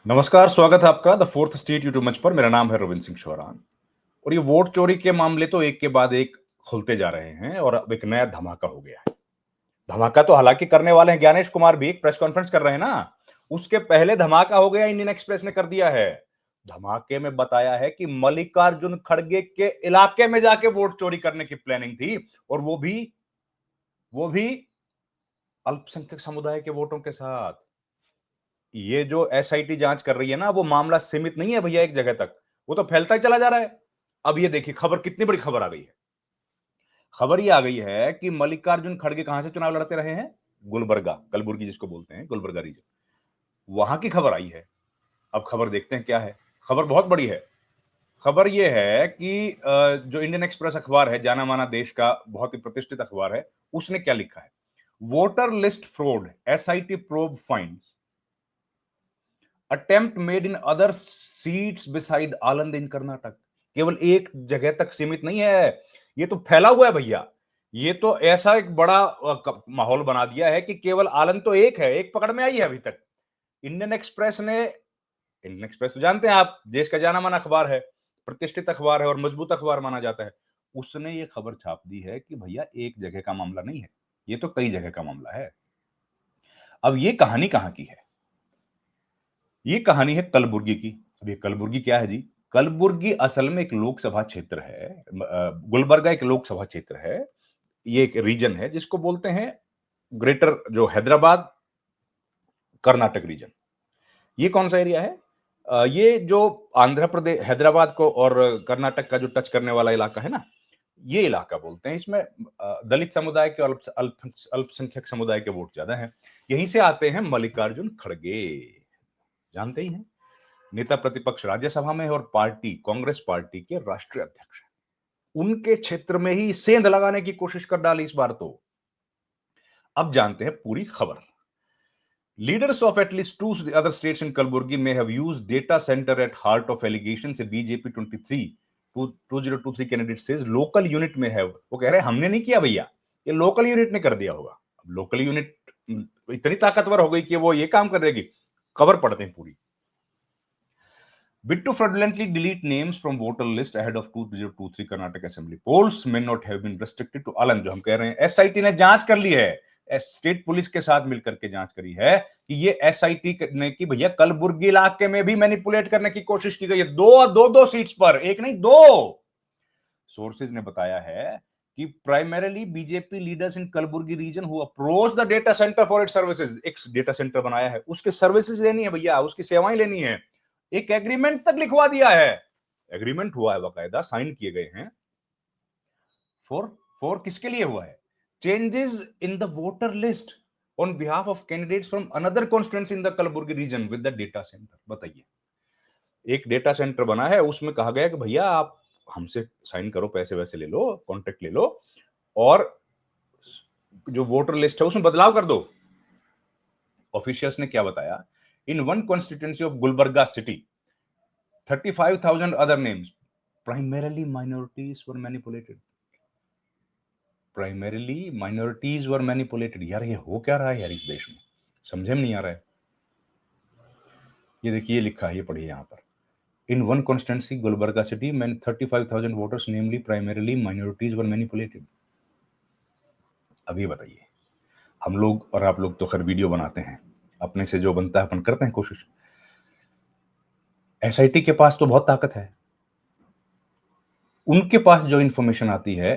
नमस्कार, स्वागत है आपका द फोर्थ स्टेट यूट्यूब मंच पर। मेरा नाम है रविंद्र सिंह शौरान और ये वोट चोरी के मामले तो एक के बाद एक खुलते जा रहे हैं और अब एक नया धमाका हो गया है। धमाका तो हालांकि करने वाले हैं ज्ञानेश कुमार भी, एक प्रेस कॉन्फ्रेंस कर रहे हैं ना, उसके पहले धमाका हो गया इंडियन एक्सप्रेस ने कर दिया है। धमाके में बताया है कि मल्लिकार्जुन खड़गे के इलाके में जाके वोट चोरी करने की प्लानिंग थी और वो भी अल्पसंख्यक समुदाय के वोटों के साथ। ये जो एसआईटी जांच कर रही है ना, वो मामला सीमित नहीं है भैया एक जगह तक, वो तो फैलता ही चला जा रहा है। अब ये देखिए खबर, कितनी बड़ी खबर आ गई है। खबर ये आ गई है कि मल्लिकार्जुन खड़गे कहां से चुनाव लड़ते रहे हैं? गुलबर्गा, कलबुर्गी जिसको बोलते हैं, गुलबर्गा रीजन, वहां की खबर आई है। अब खबर देखते हैं क्या है। खबर बहुत बड़ी है। खबर यह है कि जो इंडियन एक्सप्रेस अखबार है, जाना माना देश का बहुत ही प्रतिष्ठित अखबार है, उसने क्या लिखा है? Voter list fraud, SIT probe finds attempt made in other seats beside Anand in Karnataka. केवल एक जगह तक सीमित नहीं है, ये तो फैला हुआ है भैया। ये तो ऐसा एक बड़ा माहौल बना दिया है कि केवल आनंद तो एक है, एक पकड़ में आई है अभी तक। इंडियन एक्सप्रेस ने, इंडियन एक्सप्रेस तो जानते हैं आप, देश का जाना माना अखबार है, प्रतिष्ठित अखबार है और मजबूत अखबार माना जाता है। उसने ये खबर छाप दी है कि भैया एक जगह का मामला नहीं है, ये तो कई जगह का मामला है। अब ये कहानी कहां की है? ये कहानी है कलबुर्गी की। अब ये कलबुर्गी क्या है जी? कलबुर्गी असल में एक लोकसभा क्षेत्र है। गुलबर्गा एक लोकसभा क्षेत्र है। ये एक रीजन है जिसको बोलते हैं ग्रेटर जो हैदराबाद कर्नाटक रीजन। ये कौन सा एरिया है? ये जो आंध्र प्रदेश, हैदराबाद को और कर्नाटक का जो टच करने वाला इलाका है ना, ये इलाका बोलते हैं। इसमें दलित समुदाय के और अल्पसंख्यक समुदाय के वोट ज्यादा हैं। यहीं से आते हैं मल्लिकार्जुन खड़गे, जानते ही हैं, नेता प्रतिपक्ष राज्यसभा में है और पार्टी, कांग्रेस पार्टी के राष्ट्रीय अध्यक्ष हैं। उनके क्षेत्र में ही सेंध लगाने की कोशिश कर डाली इस बार तो। अब जानते हैं पूरी खबर। Leaders of at least two other states in Kalaburagi में have used data centre at heart of allegation से BJP 2023 candidate says local unit में है। वो कह रहे हैं हमने नहीं किया भैया, ये लोकल यूनिट ने कर दिया होगा। अब लोकल यूनिट इतनी ताकतवर हो गई कि वो ये काम कर देगी। खबर पढ़ते हैं पूरी। Bid to fraudulently delete names from voter list ahead of 2023 Karnataka assembly polls may not have been restricted to Alan. जो हम कह रहे हैं एसआईटी ने जांच कर ली है, स्टेट पुलिस के साथ मिलकर के जांच करी है कि ये एसआईटी ने की भैया कलबुर्गी इलाके में भी मैनिपुलेट करने की कोशिश की गई है। दो सीट्स पर, एक नहीं दो। सोर्सेज ने बताया है कि primarily BJP leaders in Kalburgi region who approach the data centre for its services, एक डेटा सेंटर बनाया है, उसके सर्विसेज लेनी है भैया, उसकी सेवाएं लेनी है। एक एग्रीमेंट तक लिखवा दिया है, एग्रीमेंट हुआ है, बाकायदा साइन किए गए हैं। फॉर फॉर किसके लिए हुआ है? Changes in the voter list on behalf of candidates from another constituency in the Kalburgi region with the data centre. बताइए, एक डेटा सेंटर बना है, उसमें कहा गया कि भैया आप हमसे साइन करो, पैसे वैसे ले लो, कॉन्ट्रैक्ट ले लो और जो वोटर लिस्ट है उसमें बदलाव कर दो। ऑफिशियल्स ने क्या बताया? In one constituency of Gulbarga city 35,000 other names, primarily minorities were manipulated. Primarily minorities were manipulated। यार ये हो क्या रहा है यार इस देश में, समझे में नहीं आ रहा है। ये देखिए, ये लिखा है, ये पढ़िए यहाँ पर। In one constituency, Gulbarga city, 35,000 voters, namely primarily minorities, were manipulated। अब ये बताइए, हम लोग और आप लोग तो खैर वीडियो बनाते हैं, अपने से जो बनता है अपन करते हैं कोशिश। एसआईटी के पास तो बहुत ताकत है, उनके पास जो इंफॉर्मेशन आती है,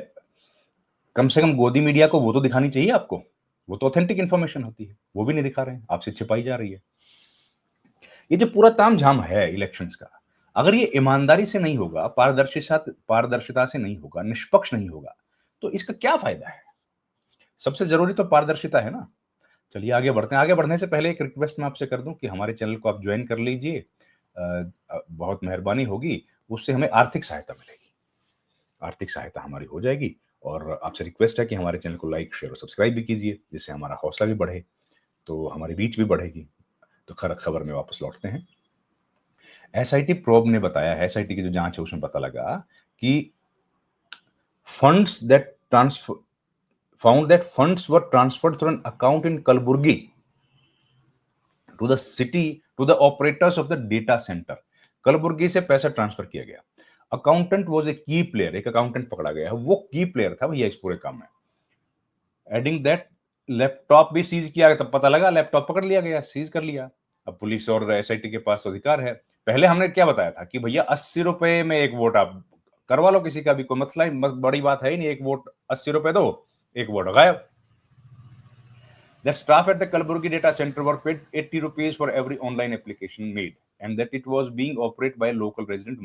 कम से कम गोदी मीडिया को वो तो दिखानी चाहिए आपको, वो तो ऑथेंटिक इंफॉर्मेशन होती है, वो भी नहीं दिखा रहे हैं, आपसे छिपाई जा रही है। ये जो पूरा तामझाम है इलेक्शंस का, अगर ये ईमानदारी से नहीं होगा, पारदर्शिता से नहीं होगा, निष्पक्ष नहीं होगा, तो इसका क्या फायदा है? सबसे जरूरी तो पारदर्शिता है ना। चलिए आगे बढ़ते हैं। आगे बढ़ने से पहले एक रिक्वेस्ट मैं आपसे कर दूं कि हमारे चैनल को आप ज्वाइन कर लीजिए, बहुत मेहरबानी होगी, उससे हमें आर्थिक सहायता मिलेगी, आर्थिक सहायता हमारी हो जाएगी। और आपसे रिक्वेस्ट है कि हमारे चैनल को लाइक, शेयर और सब्सक्राइब भी कीजिए, जिससे हमारा हौसला भी बढ़े, तो हमारी रीच भी बढ़ेगी। तो खबर में वापस लौटते हैं। एसआईटी प्रोब ने बताया है, एसआईटी की जो जांच है उसमें पता लगा कि funds that transfer found that funds were transferred through an account in Kalburgi to the city to the operators of the data centre. Kalburgi से पैसा ट्रांसफर किया गया। अकाउंटेंट वॉज ए की प्लेयर, एक अकाउंटेंट पकड़ा गया है, वो की प्लेयर था भैया इस पूरे काम में। एडिंग दैट लैपटॉप भी सीज किया, तब पता लगा लैपटॉप पकड़ लिया गया, सीज कर लिया। अब पुलिस और एसआईटी के पास तो अधिकार है। पहले हमने क्या बताया था कि भैया 80 रुपए में एक वोट आप करवा लो, किसी का भी कोई मतलब बड़ी बात है ही नहीं, एक वोट 80 रुपए दो, एक वोट गायब। That staff at the Kalburgi data center were paid 80 rupees for every online application made, and that it was being operated by a local resident,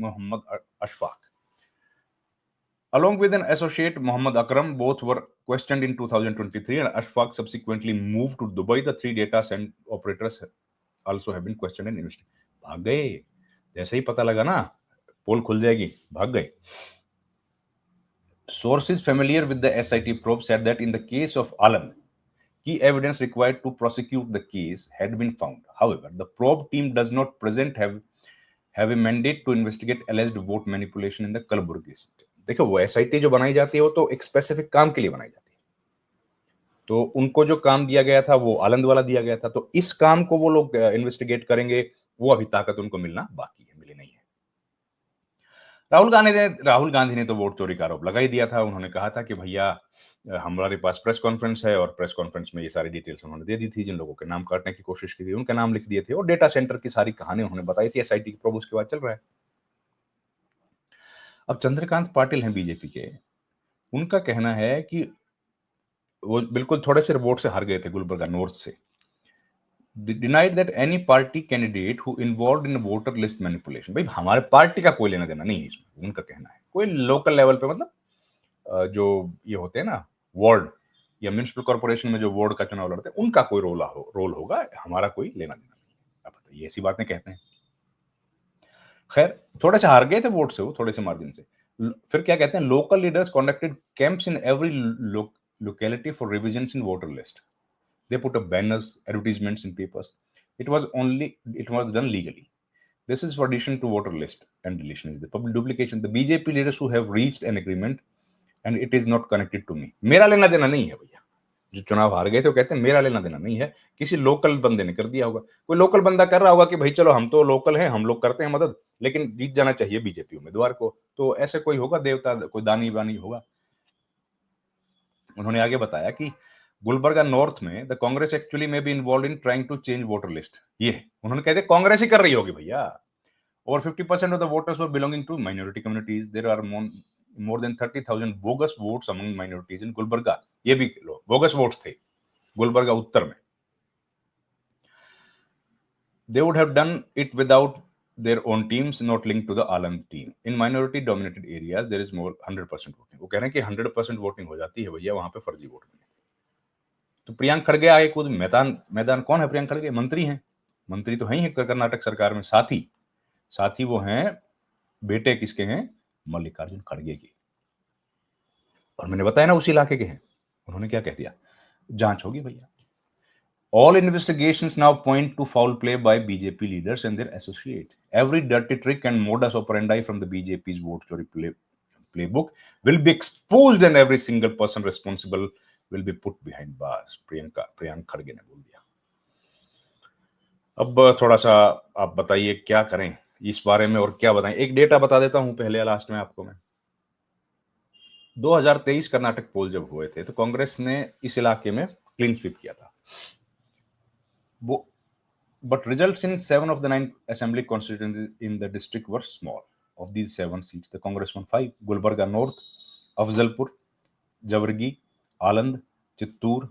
Muhammad Ashfaq. Along with an associate, Muhammad Akram, both were questioned in 2023, and Ashfaq subsequently moved to Dubai. The three data center operators also have been questioned and investigated. भाग गए, जैसे ही पता लगा ना पोल खुल जाएगी, भाग गए. Sources familiar with the SIT probe said that in the case of Alan, key evidence required to prosecute the case had been found. However, the probe team does not present have a mandate to investigate alleged vote manipulation in the Kalburgi state. देखो वो SIT जो बनाई जाती है वो तो एक specific काम के लिए बनाई जाती है, तो उनको जो काम दिया गया था वो आलंद वाला दिया गया था, तो इस काम को वो लोग इन्वेस्टिगेट करेंगे, वो अभी ताकत उनको मिलना बाकी है, मिली नहीं है। राहुल गांधी ने तो वोट चोरी का आरोप लगा ही दिया था। उन्होंने कहा था कि भैया हमारे पास प्रेस कॉन्फ्रेंस है, और प्रेस कॉन्फ्रेंस में ये सारी डिटेल्स उन्होंने दे दी थी, जिन लोगों के नाम काटने की कोशिश की थी उनके नाम लिख दिए थे, और डेटा सेंटर की सारी कहानी उन्होंने बताई थी। एसआईटी की प्रोब उसके बाद चल रहा है। अब चंद्रकांत पाटिल हैं बीजेपी के, उनका कहना है कि वो बिल्कुल थोड़े से वोट से हार गए थे गुलबर्गा नॉर्थ से। Denied that any party candidate who involved in voter list manipulation. भाई हमारे पार्टी का कोई लेना देना नहीं है इसमें, उनका कहना है। कोई लोकल लेवल पे, मतलब जो ये होते हैं ना वार्ड या म्युनिसिपल कॉर्पोरेशन में जो वार्ड का चुनाव लड़ते हैं, उनका कोई रोल होगा, हमारा कोई लेना देना नहीं है। अब बताइए, ऐसी बातें कहते हैं। खैर थोड़े से हार गए थे वोट से, वो थोड़े से मार्जिन से। फिर क्या कहते हैं, local leaders कॉन्डक्टेड camps in every locality for revisions in voter list. They put up banners, advertisements in papers. It was done legally. This is for addition to voter list and deletion is the public duplication. The BJP leaders who have reached an agreement and it is not connected to me. मेरा लेना देना नहीं है भैया। जो चुनाव हार गए थे वो कहते हैं मेरा लेना देना नहीं है, किसी लोकल बंदे ने कर दिया होगा। कोई लोकल बंदा कर रहा होगा कि भाई चलो हम तो लोकल हैं, हम लोग करते हैं मदद, लेकिन जीत जाना चाहिए बीजेपी उम्मीदवार को, तो ऐसे कोई होगा देवता, कोई दानी वानी होगा। उन्होंने आगे बताया कि गुलबर्गा नॉर्थ में the Congress actually may be involved in trying to change voter list. ये उन्होंने कहते कांग्रेस ही कर रही होगी भैया। Over 50% of the voters were belonging to minority communities. There are more than 30,000 bogus votes among minorities in Gulbarga. ये भी बोगस वोट्स थे गुलबर्गा उत्तर में। They would have done it without their own teams, not linked to the Aland team. In minority-dominated areas, there is more 100% voting. वो कह रहे हैं कि 100% voting हो जाती है भैया, वहां पे फर्जी वोट बने। तो प्रियंक खड़गे आए खुद मैदान कौन है? प्रियंक खड़गे मंत्री हैं, मंत्री तो हैं ही कर्नाटक सरकार में। साथ ही वो हैं बेटे किसके हैं? मल्लिकार्जुन खड़गे के। और मैंने बताया ना उसी इलाके के हैं। उन्होंने क्या कह दिया, जांच होगी भैया। All investigations now point to foul play by BJP leaders and their associates. Every dirty trick and modus operandi from the BJP's vote story playbook will be exposed and every single person responsible will be put behind bars. Priyank खड़गे ने बोल दिया। अब थोड़ा सा आप बताइए क्या करें इस बारे में और क्या बताएं। एक डेटा बता देता हूं पहले लास्ट में आपको मैं। 2023 कर्नाटक पोल जब हुए थे तो कांग्रेस ने इस इलाके में क्लीन स्वीप किया था। But results in 7 of the 9 assembly constituencies in the district were small. Of these 7 seats, the Congress won 5: Gulbarga North, Afzalpur, Jawargi, Aland, Chittoor,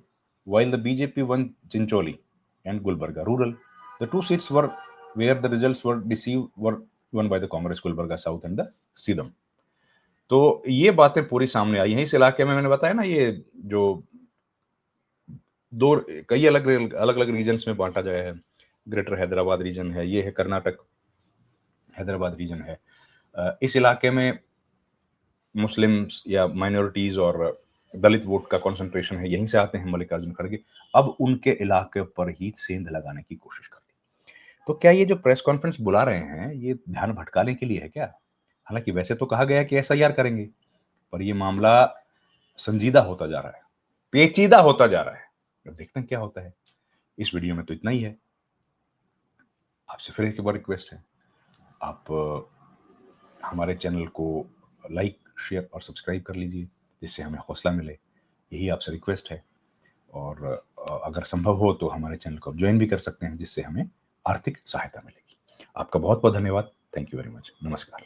while the BJP won Chincholi and Gulbarga Rural. The 2 seats were where the results were deceived were won by the Congress, Gulbarga South and the Sidam. तो ये बातें पूरी सामने आई हैं। इस इलाके में मैंने बताया ना, ये जो कई अलग अलग रीजन्स में बांटा गया है। ग्रेटर हैदराबाद रीजन है, ये है कर्नाटक हैदराबाद रीजन है। इस इलाके में मुस्लिम्स या माइनॉरिटीज और दलित वोट का कंसंट्रेशन है, यहीं से आते हैं मल्लिकार्जुन खड़गे। अब उनके इलाके पर ही सेंध लगाने की कोशिश करती। तो क्या ये जो प्रेस कॉन्फ्रेंस बुला रहे हैं ये ध्यान भटकाने के लिए है क्या? हालांकि वैसे तो कहा गया कि एसआईआर करेंगे, पर यह मामला संजीदा होता जा रहा है, पेचीदा होता जा रहा है। अब देखते हैं क्या होता है। इस वीडियो में तो इतना ही है। आपसे फिर एक बार रिक्वेस्ट है, आप हमारे चैनल को लाइक, शेयर और सब्सक्राइब कर लीजिए, जिससे हमें हौसला मिले। यही आपसे रिक्वेस्ट है। और अगर संभव हो तो हमारे चैनल को आप ज्वाइन भी कर सकते हैं, जिससे हमें आर्थिक सहायता मिलेगी। आपका बहुत बहुत धन्यवाद। Thank you very much. नमस्कार।